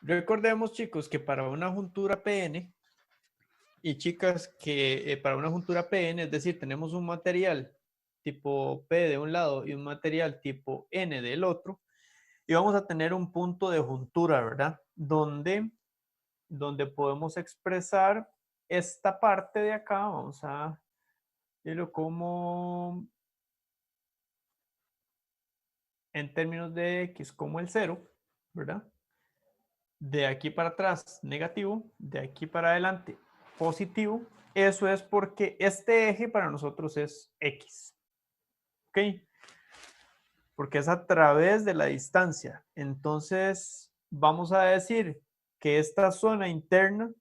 Recordemos, chicos, que para una juntura PN y chicas, que para una juntura PN, es decir, tenemos un material tipo P de un lado y un material tipo N del otro, y vamos a tener un punto de juntura, ¿verdad? Donde podemos expresar esta parte de acá, vamos a decirlo como en términos de X como el 0, ¿verdad? De aquí para atrás negativo, de aquí para adelante positivo. Eso es porque este eje para nosotros es X. ¿Ok? Porque es a través de la distancia. Entonces, vamos a decir que esta zona interna,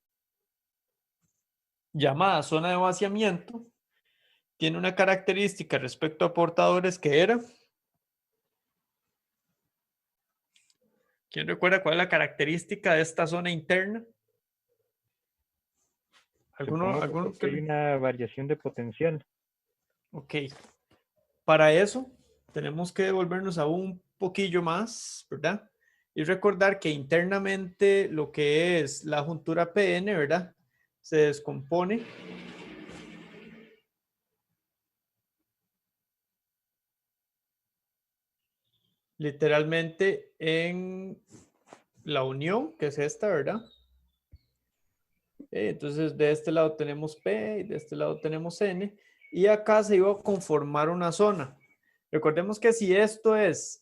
llamada zona de vaciamiento, tiene una característica respecto a portadores que era. ¿Quién recuerda cuál es la característica de esta zona interna? Supongo que hay una variación de potencial. Ok. Para eso, tenemos que devolvernos a un poquillo más, ¿verdad? Y recordar que internamente lo que es la juntura PN, ¿verdad? Se descompone literalmente en la unión, que es esta, ¿verdad? Entonces, de este lado tenemos P y de este lado tenemos N. Y acá se iba a conformar una zona. Recordemos que si esto es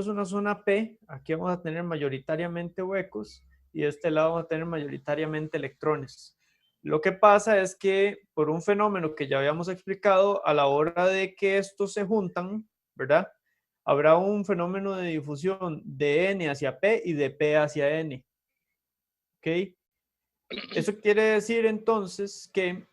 una zona P, aquí vamos a tener mayoritariamente huecos y de este lado vamos a tener mayoritariamente electrones. Lo que pasa es que por un fenómeno que ya habíamos explicado, a la hora de que estos se juntan, ¿verdad? Habrá un fenómeno de difusión de N hacia P y de P hacia N. ¿Ok? Eso quiere decir entonces que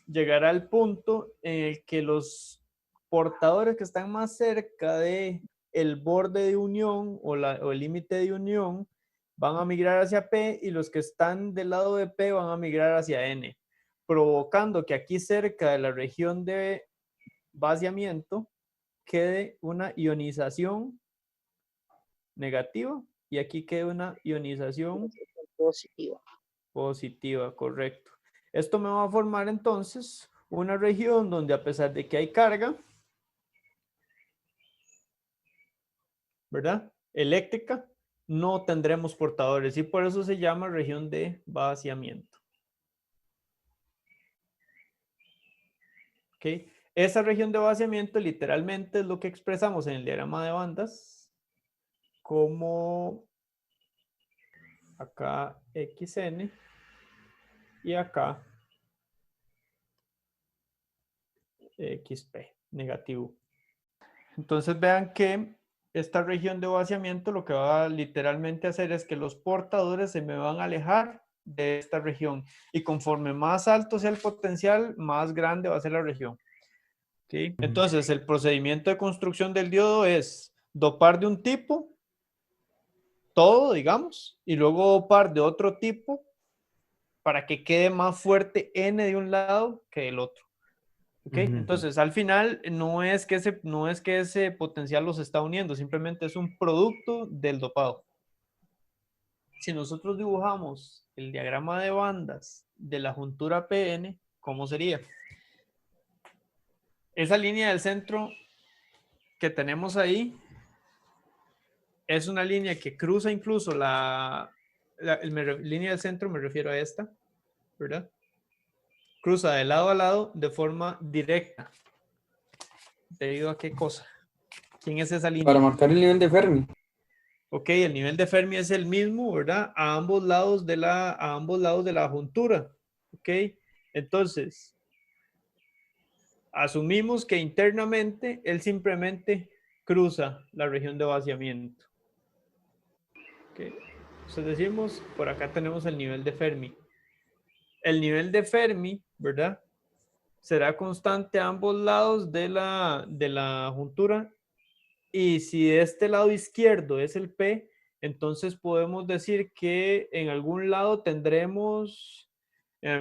llegará al punto en el que los portadores que están más cerca de el borde de unión o el límite de unión van a migrar hacia P y los que están del lado de P van a migrar hacia N, provocando que aquí cerca de la región de vaciamiento quede una ionización negativa y aquí quede una ionización Positiva. positiva, correcto. Esto me va a formar entonces una región donde a pesar de que hay carga, ¿verdad? Eléctrica, no tendremos portadores y por eso se llama región de vaciamiento. ¿Ok? Esa región de vaciamiento literalmente es lo que expresamos en el diagrama de bandas como acá XN y acá XP, negativo. Entonces vean que esta región de vaciamiento lo que va a literalmente hacer es que los portadores se me van a alejar de esta región y conforme más alto sea el potencial, más grande va a ser la región. ¿Sí? Entonces el procedimiento de construcción del diodo es dopar de un tipo, todo digamos, y luego dopar de otro tipo para que quede más fuerte N de un lado que del otro. ¿Okay? Entonces, al final, no es que ese potencial los está uniendo, simplemente es un producto del dopado. Si nosotros dibujamos el diagrama de bandas de la juntura PN, ¿cómo sería? Esa línea del centro que tenemos ahí es una línea que cruza incluso línea del centro, me refiero a esta, ¿verdad? Cruza de lado a lado de forma directa. ¿Debido a qué cosa? ¿Quién es esa línea? Para marcar el nivel de Fermi. Ok, el nivel de Fermi es el mismo, ¿verdad? A ambos lados de la juntura. Ok, entonces, asumimos que internamente él simplemente cruza la región de vaciamiento. Ok, entonces decimos, por acá tenemos el nivel de Fermi. El nivel de Fermi, ¿verdad? Será constante a ambos lados de la juntura. Y si de este lado izquierdo es el P, entonces podemos decir que en algún lado tendremos la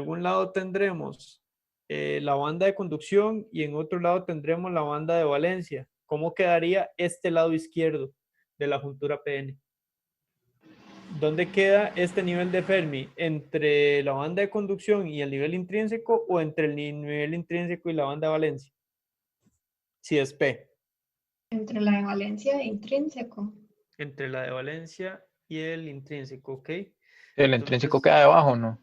banda de conducción y en otro lado tendremos la banda de valencia. ¿Cómo quedaría este lado izquierdo de la juntura PN? ¿Dónde queda este nivel de Fermi? ¿Entre la banda de conducción y el nivel intrínseco o entre el nivel intrínseco y la banda de valencia? Si es P. Entre la de valencia e intrínseco. Entre la de valencia y el intrínseco, ¿ok? El intrínseco queda debajo, ¿no?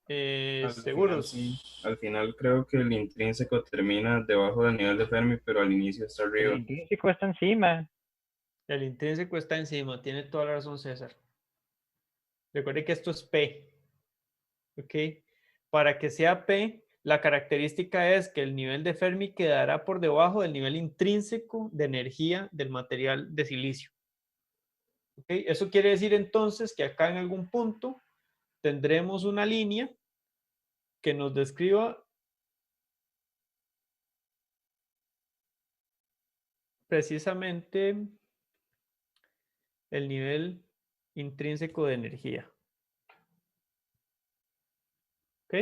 ¿Seguros? Sí. Al final creo que el intrínseco termina debajo del nivel de Fermi, pero al inicio está El arriba. intrínseco está encima. El intrínseco está encima, tiene toda la razón César. Recuerde que esto es P, ¿ok? Para que sea P, la característica es que el nivel de Fermi quedará por debajo del nivel intrínseco de energía del material de silicio. ¿Ok? Eso quiere decir entonces que acá en algún punto tendremos una línea que nos describa precisamente el nivel intrínseco de energía. ¿Ok?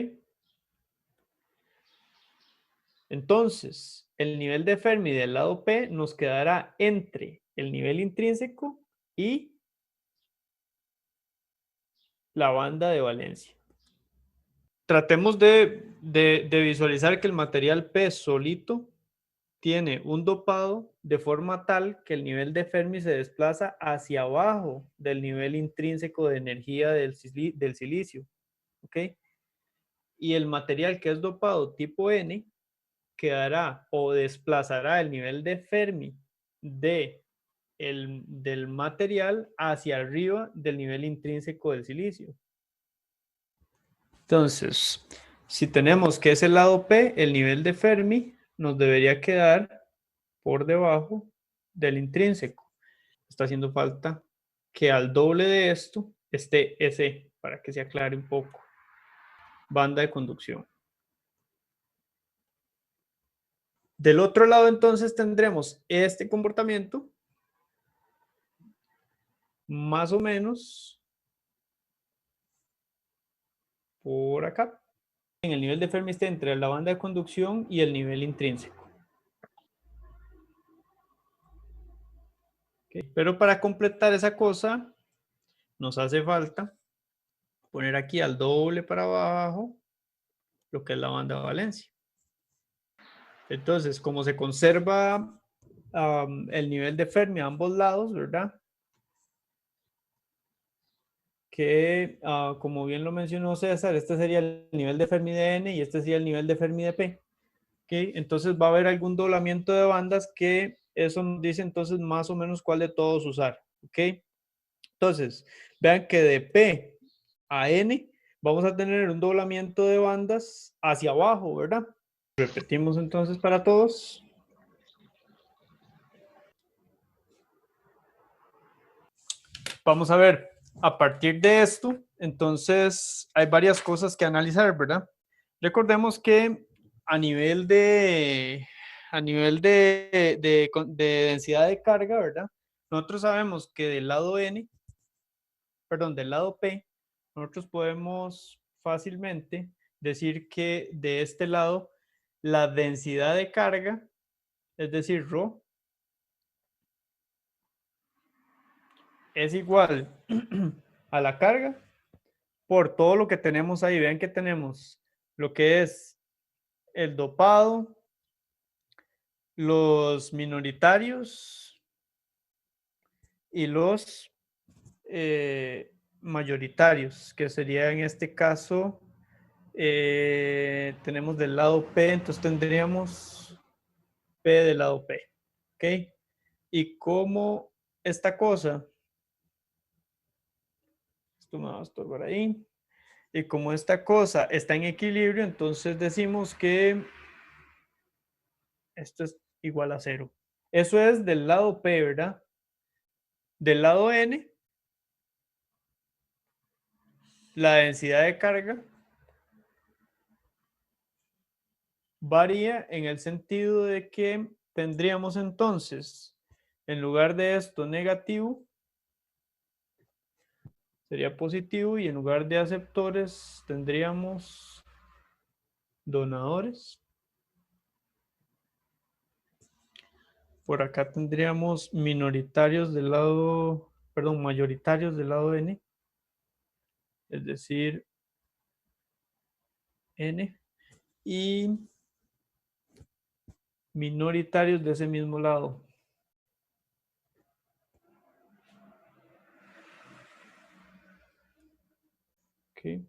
Entonces, el nivel de Fermi del lado P nos quedará entre el nivel intrínseco y la banda de valencia. Tratemos de visualizar que el material P solito tiene un dopado de forma tal que el nivel de Fermi se desplaza hacia abajo del nivel intrínseco de energía del silicio. ¿Ok? Y el material que es dopado tipo N quedará o desplazará el nivel de Fermi del material hacia arriba del nivel intrínseco del silicio. Entonces, si tenemos que es el lado P, el nivel de Fermi nos debería quedar por debajo del intrínseco. Está haciendo falta que al doble de esto esté S, para que se aclare un poco. Banda de conducción. Del otro lado, entonces, tendremos este comportamiento, más o menos por acá. En el nivel de Fermi está entre la banda de conducción y el nivel intrínseco. Okay. Pero para completar esa cosa, nos hace falta poner aquí al doble para abajo lo que es la banda de valencia. Entonces, como se conserva el nivel de Fermi a ambos lados, ¿verdad? Que, como bien lo mencionó César, este sería el nivel de Fermi de N y este sería el nivel de Fermi de P. ¿Okay? Entonces va a haber algún doblamiento de bandas que eso nos dice entonces más o menos cuál de todos usar. ¿Ok? Entonces, vean que de P a N vamos a tener un doblamiento de bandas hacia abajo, ¿verdad? Repetimos entonces para todos. Vamos a ver, a partir de esto, entonces hay varias cosas que analizar, ¿verdad? Recordemos que a nivel de densidad de carga, ¿verdad? Nosotros sabemos que del lado N, perdón, del lado P, nosotros podemos fácilmente decir que de este lado la densidad de carga, es decir, ρ, es igual a la carga por todo lo que tenemos ahí. Vean que tenemos lo que es el dopado, los minoritarios y los mayoritarios, que sería en este caso, tenemos del lado P, entonces tendríamos P del lado P. ¿Ok? Y como esta cosa, esto me va a estorbar ahí, y como esta cosa está en equilibrio, entonces decimos que esto es igual a 0. Eso es del lado P, ¿verdad? Del lado N, la densidad de carga varía en el sentido de que tendríamos entonces, en lugar de esto negativo, sería positivo, y en lugar de aceptores tendríamos donadores. Por acá tendríamos minoritarios del lado, perdón, mayoritarios del lado n. Es decir, n. Y minoritarios de ese mismo lado. Okay.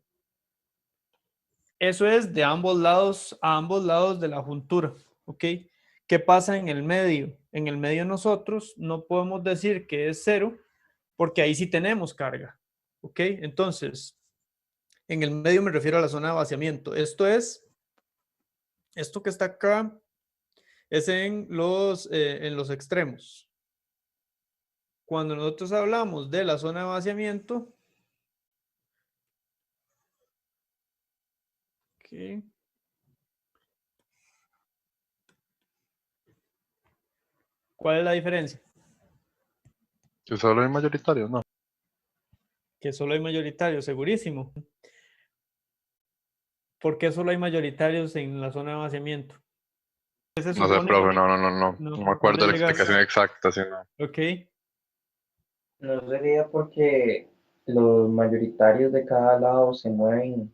Eso es de ambos lados, a ambos lados de la juntura. ¿Ok? ¿Qué pasa en el medio? En el medio nosotros no podemos decir que es 0 porque ahí sí tenemos carga. ¿Ok? Entonces, en el medio me refiero a la zona de vaciamiento. Esto que está acá es en los extremos. Cuando nosotros hablamos de la zona de vaciamiento, okay. ¿Cuál es la diferencia? Que solo hay mayoritarios, ¿no? Que solo hay mayoritarios, segurísimo. ¿Por qué solo hay mayoritarios en la zona de vaciamiento? No sé, profe, no me acuerdo la llegas. explicación exacta, sí, no. Ok. No sería porque los mayoritarios de cada lado se mueven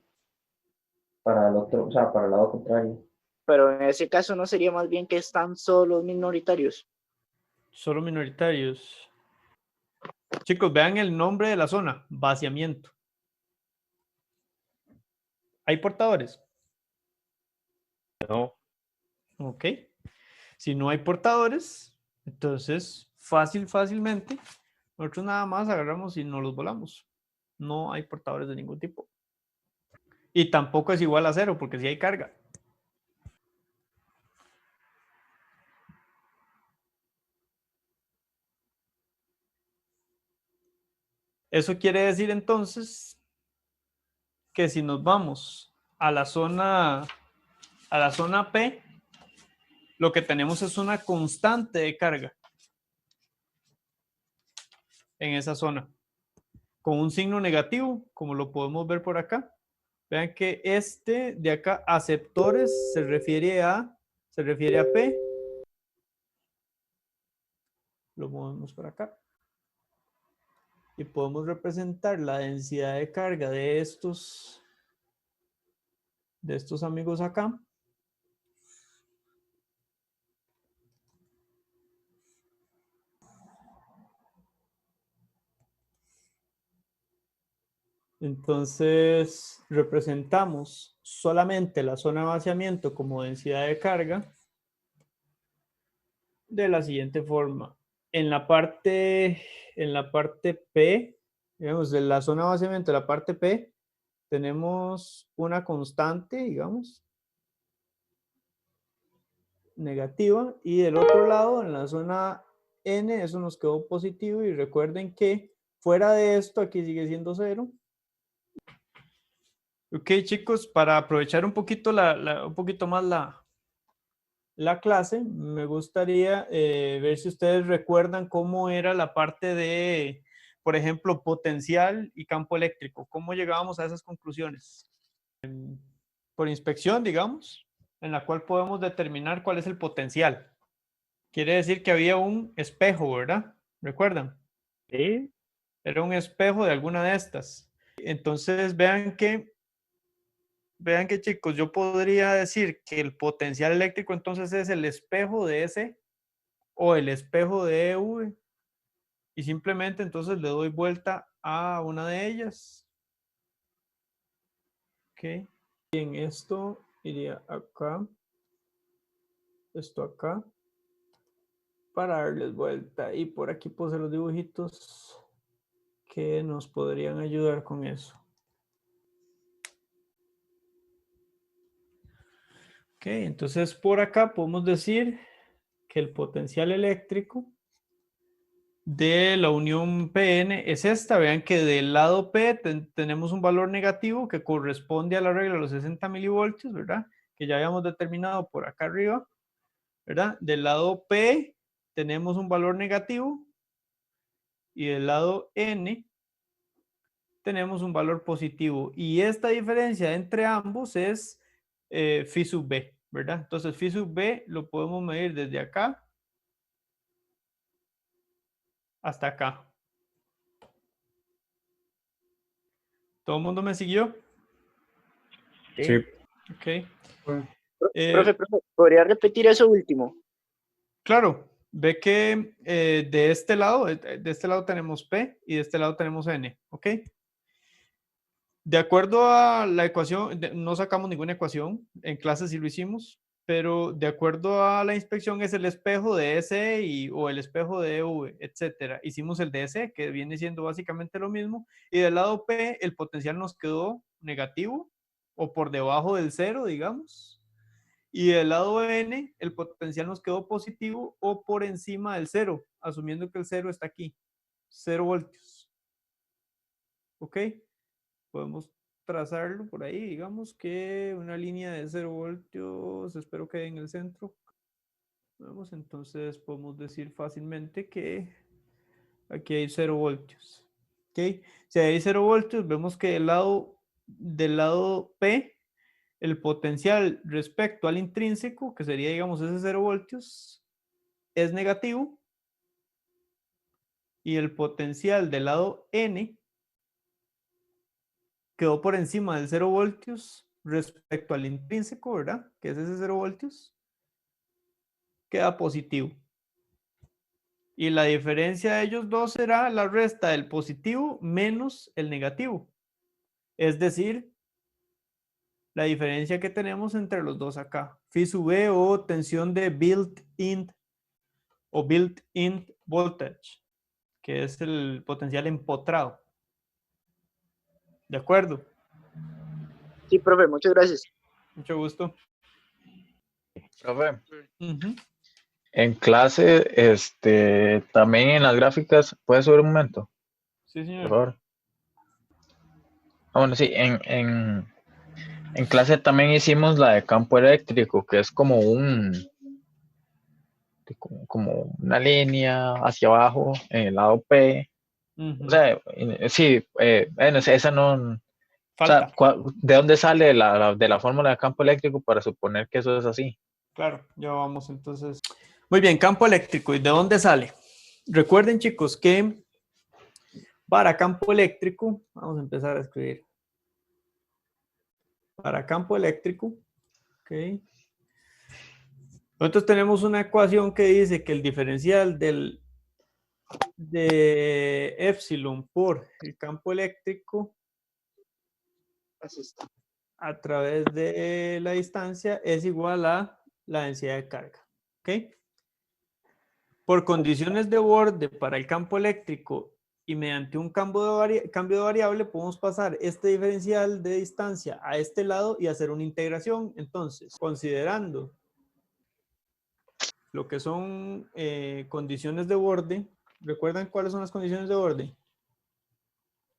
para el otro, o sea, para el lado contrario. Pero en ese caso no sería más bien que están solo los minoritarios. Solo minoritarios. Chicos, vean el nombre de la zona, vaciamiento. ¿Hay portadores? No. Ok. Si no hay portadores, entonces fácilmente, nosotros nada más agarramos y nos los volamos. No hay portadores de ningún tipo. Y tampoco es igual a 0, porque si hay carga. Eso quiere decir entonces que si nos vamos a la zona P, lo que tenemos es una constante de carga en esa zona, con un signo negativo, como lo podemos ver por acá. Vean que este de acá, aceptores, se refiere a P. Lo movemos por acá. Y podemos representar la densidad de carga de estos amigos acá. Entonces, representamos solamente la zona de vaciamiento como densidad de carga de la siguiente forma. En la parte P, digamos, de la zona de vaciamiento de la parte P, tenemos una constante, digamos, negativa, y del otro lado, en la zona N, eso nos quedó positivo, y recuerden que fuera de esto, aquí sigue siendo 0. Ok, chicos, para aprovechar un poquito un poquito más la clase, me gustaría ver si ustedes recuerdan cómo era la parte de, por ejemplo, potencial y campo eléctrico. ¿Cómo llegábamos a esas conclusiones? Por inspección, digamos, en la cual podemos determinar cuál es el potencial. Quiere decir que había un espejo, ¿verdad? ¿Recuerdan? Sí. Era un espejo de alguna de estas. Entonces, vean que, chicos, yo podría decir que el potencial eléctrico entonces es el espejo de ese o el espejo de EV, y simplemente entonces le doy vuelta a una de ellas. Ok. Bien, esto iría acá, esto acá, para darles vuelta, y por aquí puse los dibujitos que nos podrían ayudar con eso. Ok, entonces por acá podemos decir que el potencial eléctrico de la unión PN es esta. Vean que del lado P tenemos un valor negativo que corresponde a la regla de los 60 milivoltios, ¿verdad? Que ya habíamos determinado por acá arriba, ¿verdad? Del lado P tenemos un valor negativo, y del lado N tenemos un valor positivo. Y esta diferencia entre ambos es phi sub B, ¿verdad? Entonces phi sub B lo podemos medir desde acá hasta acá. ¿Todo el mundo me siguió? Sí. Ok. Profe, ¿podría repetir eso último? Claro, ve que de este lado tenemos P y de este lado tenemos N, ¿ok? De acuerdo a la ecuación, no sacamos ninguna ecuación, en clase sí lo hicimos, pero de acuerdo a la inspección es el espejo de SE o el espejo de EV, etcétera. Hicimos el de SE, que viene siendo básicamente lo mismo, y del lado P el potencial nos quedó negativo o por debajo del cero, digamos. Y del lado N, el potencial nos quedó positivo o por encima del cero, asumiendo que el cero está aquí, 0 voltios. ¿Ok? Podemos trazarlo por ahí, digamos que una línea de 0 voltios, espero que en el centro. Vamos, entonces podemos decir fácilmente que aquí hay 0 voltios. ¿Ok? Si hay 0 voltios, vemos que del lado P, el potencial respecto al intrínseco, que sería, digamos, ese 0 voltios, es negativo. Y el potencial del lado N quedó por encima del 0 voltios respecto al intrínseco, ¿verdad? Que es ese 0 voltios. Queda positivo. Y la diferencia de ellos dos será la resta del positivo menos el negativo. Es decir, la diferencia que tenemos entre los dos acá. Phi sub E o tensión de built-in voltage, que es el potencial empotrado. ¿De acuerdo? Sí, profe, muchas gracias. Mucho gusto. Profe, Ujú. en clase, también en las gráficas, ¿puede subir un momento? Sí, Por señor. favor. Bueno, sí, en clase también hicimos la de campo eléctrico, que es como como una línea hacia abajo en el lado P. O sea, sí, esa no. O sea, Falta. ¿de dónde sale de la fórmula de campo eléctrico para suponer que eso es así? Claro, ya vamos entonces. Muy bien, campo eléctrico. ¿Y de dónde sale? Recuerden, chicos, que para campo eléctrico, vamos a empezar a escribir. Para campo eléctrico, ok. Nosotros tenemos una ecuación que dice que el diferencial de epsilon por el campo eléctrico a través de la distancia es igual a la densidad de carga. ¿Ok? Por condiciones de borde para el campo eléctrico y mediante un cambio de variable podemos pasar este diferencial de distancia a este lado y hacer una integración. Entonces, considerando lo que son condiciones de borde, ¿recuerdan cuáles son las condiciones de borde?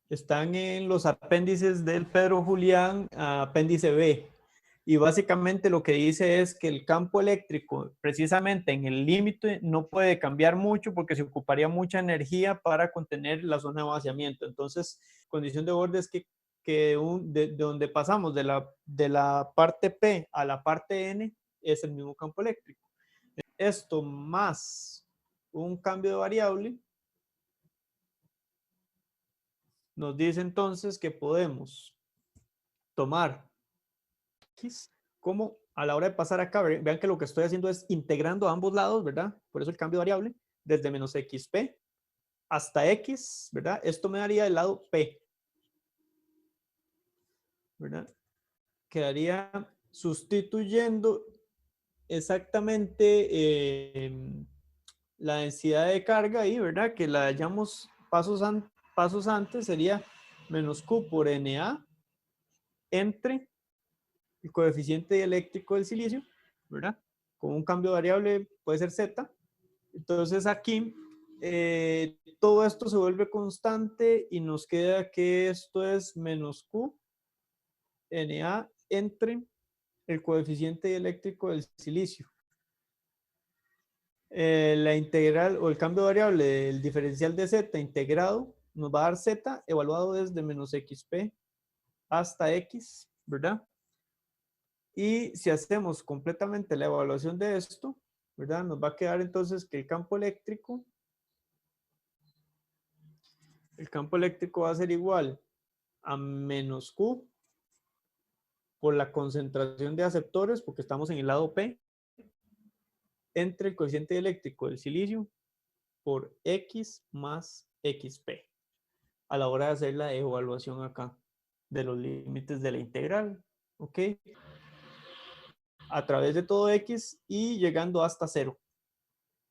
Están en los apéndices del Pedro Julián, apéndice B. Y básicamente lo que dice es que el campo eléctrico, precisamente en el límite, no puede cambiar mucho porque se ocuparía mucha energía para contener la zona de vaciamiento. Entonces, condición de borde es que de donde pasamos de la parte P a la parte N es el mismo campo eléctrico. Esto más un cambio de variable nos dice entonces que podemos tomar X como a la hora de pasar acá, vean que lo que estoy haciendo es integrando a ambos lados, ¿verdad? Por eso el cambio de variable, desde menos XP hasta X, ¿verdad? Esto me daría el lado P, ¿verdad? Quedaría sustituyendo exactamente la densidad de carga ahí, ¿verdad? Que la hallamos pasos antes, sería menos Q por NA entre el coeficiente eléctrico del silicio, ¿verdad? Con un cambio de variable puede ser Z. Entonces aquí todo esto se vuelve constante y nos queda que esto es menos Q Na entre el coeficiente eléctrico del silicio. La integral o el cambio de variable del diferencial de Z integrado nos va a dar Z evaluado desde menos XP hasta X, ¿verdad? Y si hacemos completamente la evaluación de esto, ¿verdad? Nos va a quedar entonces que el campo eléctrico el campo eléctrico va a ser igual a menos Q por la concentración de aceptores, porque estamos en el lado P, entre el coeficiente eléctrico del silicio por X más XP, a la hora de hacer la evaluación acá de los límites de la integral, ¿ok? A través de todo X y llegando hasta 0.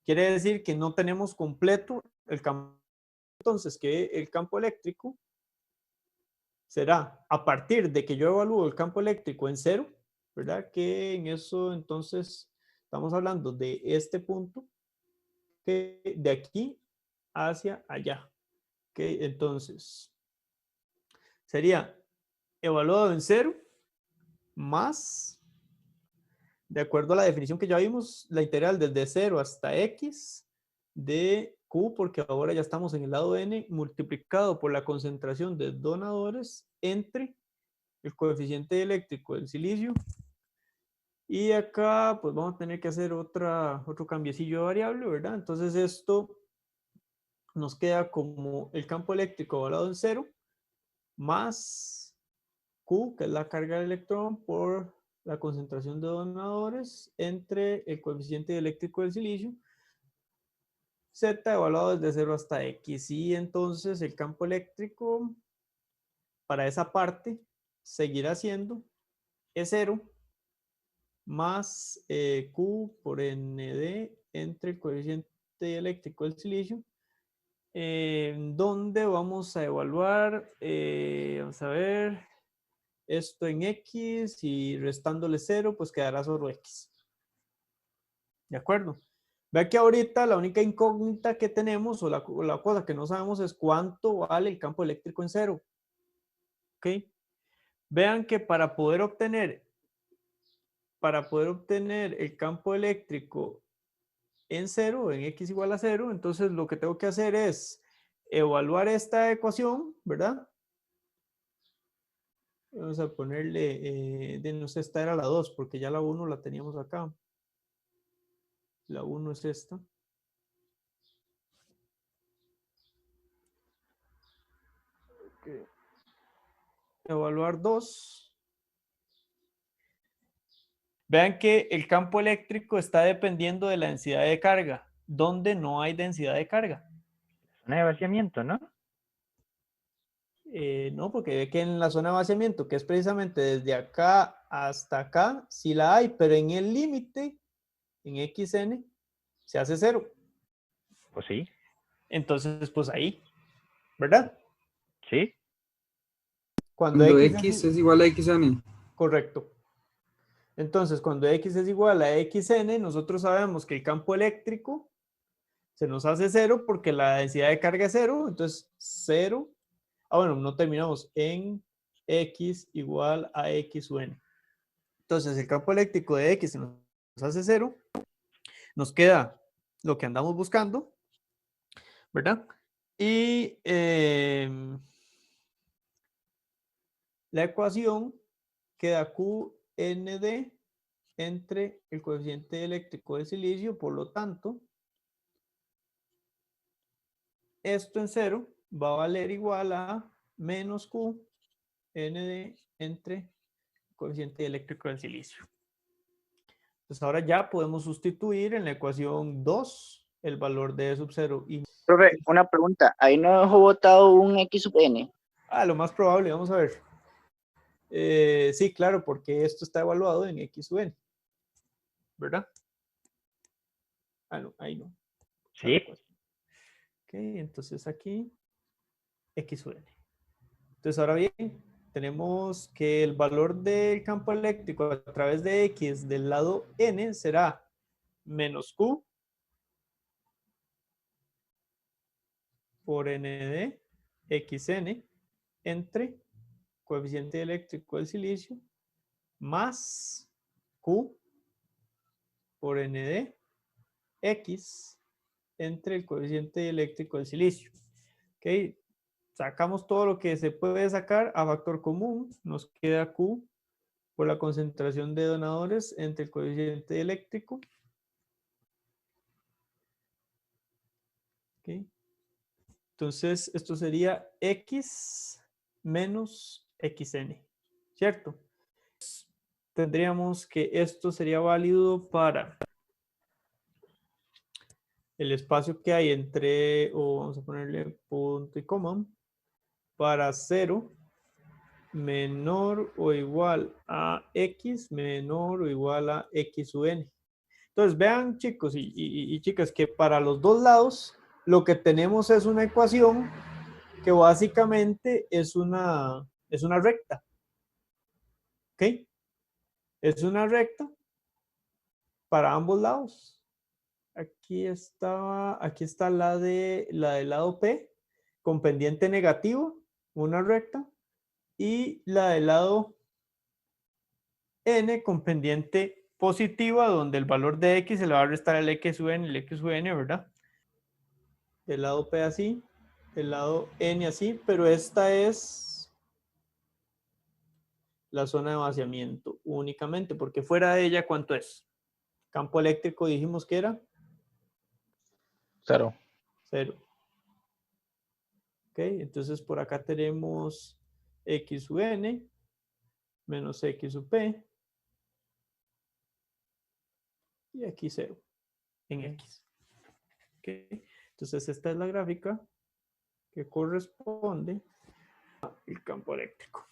Quiere decir que no tenemos completo el campo. Entonces, que el campo eléctrico será a partir de que yo evalúo el campo eléctrico en 0, ¿verdad? Que en eso entonces estamos hablando de este punto, que de aquí hacia allá. ¿Ok? Entonces, sería evaluado en 0 más, de acuerdo a la definición que ya vimos, la integral desde 0 hasta x de Q, porque ahora ya estamos en el lado n, multiplicado por la concentración de donadores entre el coeficiente eléctrico del silicio. Y acá pues vamos a tener que hacer otro cambiecillo de variable, ¿verdad? Entonces esto nos queda como el campo eléctrico evaluado en 0 más Q, que es la carga del electrón, por la concentración de donadores entre el coeficiente eléctrico del silicio, Z evaluado desde 0 hasta X. Y entonces el campo eléctrico para esa parte seguirá siendo E0 más Q por ND entre el coeficiente eléctrico del silicio, donde vamos a evaluar, vamos a ver, esto en X y restándole 0, pues quedará solo X. ¿De acuerdo? Vea que ahorita la única incógnita que tenemos o la cosa que no sabemos es cuánto vale el campo eléctrico en 0. ¿Ok? Vean que para poder obtener el campo eléctrico en 0, en X igual a 0, entonces lo que tengo que hacer es evaluar esta ecuación, ¿verdad? Vamos a ponerle, no sé, esta era la 2, porque ya la 1 la teníamos acá. La 1 es esta. Okay. Evaluar 2. Vean que el campo eléctrico está dependiendo de la densidad de carga, donde no hay densidad de carga. Zona de vaciamiento, ¿no? No, porque ve que en la zona de vaciamiento, que es precisamente desde acá hasta acá, sí la hay, pero en el límite, en XN, se hace 0. Pues sí. Entonces, pues ahí, ¿verdad? Sí. Cuando X es igual a XN. Correcto. Entonces, cuando X es igual a XN, nosotros sabemos que el campo eléctrico se nos hace 0 porque la densidad de carga es 0. Entonces, 0. Bueno, no terminamos en X igual a X u N. Entonces, el campo eléctrico de X se nos hace 0. Nos queda lo que andamos buscando, ¿verdad? Y la ecuación queda QND entre el coeficiente eléctrico del silicio, por lo tanto, esto en 0 va a valer igual a menos QND entre el coeficiente eléctrico del silicio. Entonces ahora ya podemos sustituir en la ecuación 2 el valor de E sub 0. Y... Profe, una pregunta. Ahí no dejó botado un X sub N. Lo más probable, vamos a ver. Sí, claro, porque esto está evaluado en X sub N. ¿Verdad? No, ahí no. Sí. Ok, entonces aquí X sub N. Entonces ahora bien, tenemos que el valor del campo eléctrico a través de X del lado N será menos Q por ND XN entre coeficiente eléctrico del silicio más Q por ND X entre el coeficiente eléctrico del silicio. Ok, sacamos todo lo que se puede sacar a factor común, nos queda Q por la concentración de donadores entre el coeficiente eléctrico. Okay. Entonces, esto sería X menos XN, ¿cierto? Tendríamos que esto sería válido para el espacio que hay entre, o vamos a ponerle punto y coma, para 0 menor o igual a X menor o igual a X sub N. Entonces, vean, chicos y chicas, que para los dos lados lo que tenemos es una ecuación que básicamente es una recta. ¿Ok? Es una recta para ambos lados. Aquí está la del lado P con pendiente negativo, una recta, y la del lado N con pendiente positiva, donde el valor de X se le va a restar el X sub N y el X sub N, ¿verdad? El lado P así, el lado N así, pero esta es la zona de vaciamiento únicamente, porque fuera de ella, ¿cuánto es? Campo eléctrico dijimos que era 0. 0. Ok, entonces por acá tenemos X sub N menos X sub P y aquí 0 en X. Ok, entonces esta es la gráfica que corresponde al campo eléctrico.